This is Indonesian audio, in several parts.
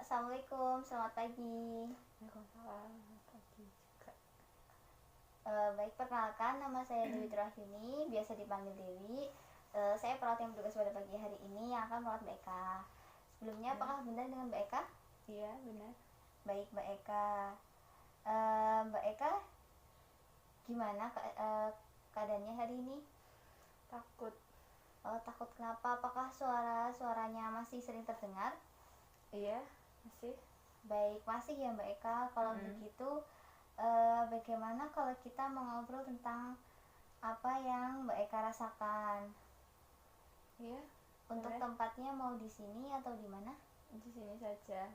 Assalamualaikum, selamat pagi. Waalaikumsalam, selamat pagi juga. Baik, perkenalkan nama saya Dewi Turahini, biasa dipanggil Dewi. Saya perawat yang bertugas pada pagi hari ini yang akan merawat Mbak Eka. Sebelumnya, Ya. apakah benar dengan Mbak Eka? Iya, benar. Baik, Mbak Eka. Mbak Eka, gimana keadaannya hari ini? Takut. Takut kenapa? Apakah suaranya masih sering terdengar? Iya, masih. Baik, masih ya Mbak Eka. Kalau begitu, bagaimana kalau kita mengobrol tentang apa yang Mbak Eka rasakan? Iya. Untuk boleh. tempatnya mau di sini atau di mana? Di sini saja.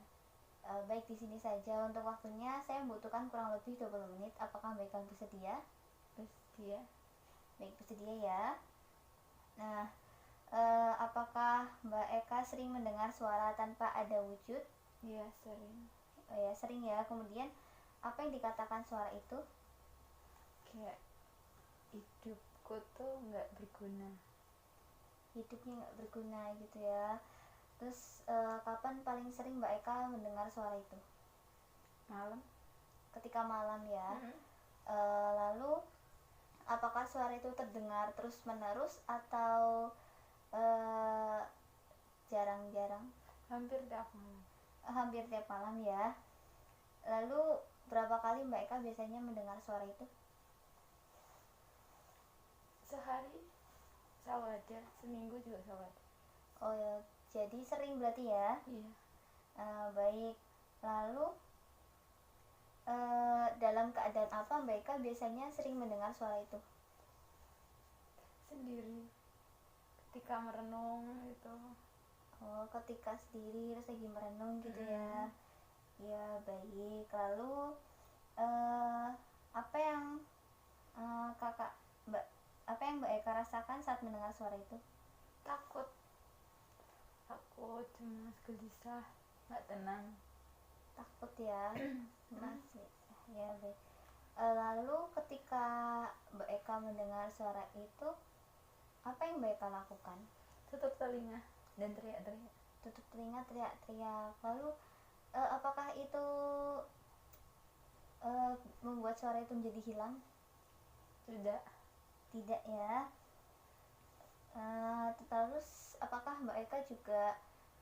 Baik, di sini saja. Untuk waktunya saya membutuhkan kurang lebih 20 menit. Apakah Mbak Eka bersedia? Bersedia. Baik, bersedia ya. Nah, apakah Mbak Eka sering mendengar suara tanpa ada wujud? Iya, sering. Ya, sering ya. Kemudian, apa yang dikatakan suara itu? Kayak hidupku tuh nggak berguna. Hidupnya nggak berguna gitu ya. Terus kapan paling sering Mbak Eka mendengar suara itu? Malam. Ketika malam ya. Lalu apakah suara itu terdengar terus menerus atau jarang-jarang? Hampir tiap malam. Hampir tiap malam ya. Lalu berapa kali Mbak Eka biasanya mendengar suara itu? Sehari selalu ada, seminggu juga selalu ada. Oh ya, jadi sering berarti ya. Iya. Baik. Lalu dalam keadaan apa Mbak Eka biasanya sering mendengar suara itu? Sendiri. Ketika merenung itu. Oh, ketika sendiri terus lagi merenung gitu ya. Ya, baik. Lalu apa yang kakak Mbak apa yang Mbak Eka rasakan saat mendengar suara itu? Takut. Takut, cemas, gelisah, nggak tenang. Takut ya. Masih ya, baik. Lalu ketika Mbak Eka mendengar suara itu, apa yang Mbak Eka lakukan? Tutup telinga dan teriak-teriak. Tutup telinga, teriak-teriak. Lalu apakah itu membuat suara itu menjadi hilang? Tidak. Tidak ya. Terus apakah Mbak Eka juga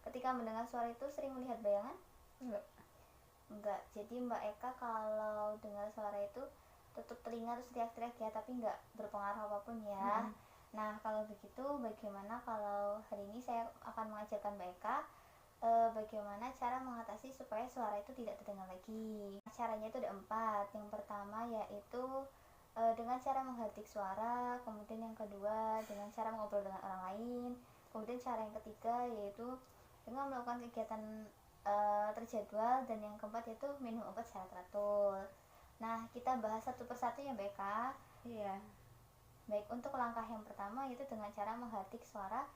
ketika mendengar suara itu sering melihat bayangan? Enggak. Enggak. Jadi Mbak Eka kalau dengar suara itu tutup telinga terus teriak-teriak ya, tapi enggak berpengaruh apapun ya. Nah, kalau begitu bagaimana kalau hari ini saya akan mengajarkan Mbak Eka bagaimana cara mengatasi supaya suara itu tidak terdengar lagi. Caranya itu ada 4. Yang pertama yaitu dengan cara menghardik suara, kemudian yang kedua dengan cara mengobrol dengan orang lain, kemudian cara yang ketiga yaitu dengan melakukan kegiatan terjadwal, dan yang keempat yaitu minum obat secara teratur. Nah, kita bahas satu persatu ya Mbak Eka. Iya. Baik, untuk langkah yang pertama yaitu dengan cara menghardik suara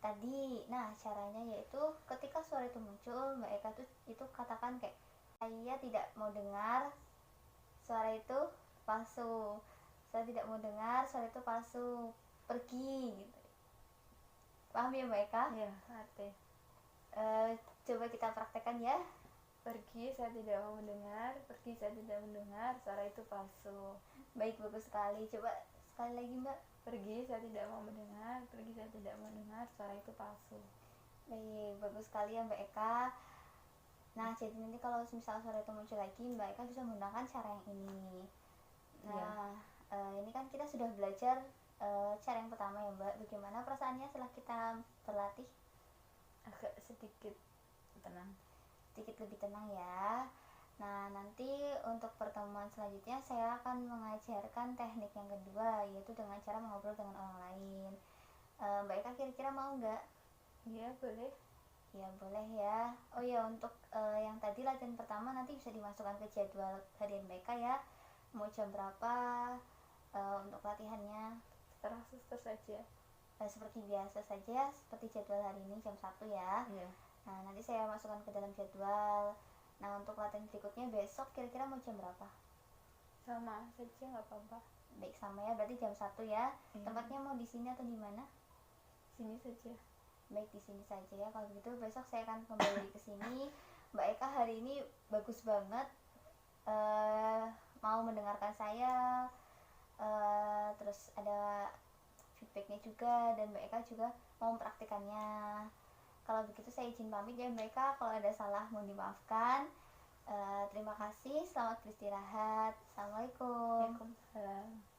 tadi. Nah, caranya yaitu ketika suara itu muncul, Mbak Eka tuh itu katakan kayak, saya tidak mau dengar suara itu palsu, saya tidak mau dengar suara itu palsu, pergi gitu. Paham ya Mbak Eka? Iya, ngerti. Coba kita praktekkan ya. Pergi, saya tidak mau mendengar. Pergi, saya tidak mendengar. Suara itu palsu. Baik, bagus sekali. Coba sekali lagi Mbak. Pergi, saya tidak mau mendengar. Pergi, saya tidak mau mendengar. Suara itu palsu. Baik, bagus sekali ya Mbak Eka. Nah, jadi nanti kalau misal suara itu muncul lagi, Mbak Eka bisa menggunakan cara yang ini. Nah, ini kan kita sudah belajar cara yang pertama ya Mbak. Bagaimana perasaannya setelah kita berlatih? Agak sedikit tenang. Sedikit lebih tenang ya. Nah, nanti untuk pertemuan selanjutnya saya akan mengajarkan teknik yang kedua, yaitu dengan cara mengobrol dengan orang lain. Mbak Eka kira-kira mau nggak? Iya, boleh. Ya, boleh ya. Oh ya, untuk yang tadi latihan pertama nanti bisa dimasukkan ke jadwal harian Mbak Eka ya. Mau jam berapa untuk latihannya? Setelah suster saja. Seperti biasa saja, seperti jadwal hari ini jam 1 ya. Iya. Nah, nanti saya masukkan ke dalam jadwal. Nah, untuk latihan berikutnya besok kira-kira mau jam berapa? Sama saja, nggak apa-apa. Baik, sama ya, berarti jam 1 ya. Iya. Tempatnya mau di sini atau di mana? Sini saja. Baik, di sini saja ya. Kalau begitu besok saya akan kembali ke sini Mbak Eka hari ini bagus banget, mau mendengarkan saya, terus ada feedbacknya juga, dan Mbak Eka juga mau mempraktikannya. Kalau begitu saya izin pamit ya Mbak Eka, kalau ada salah mohon dimaafkan. Terima kasih, selamat beristirahat. Assalamualaikum. Waalaikumsalam.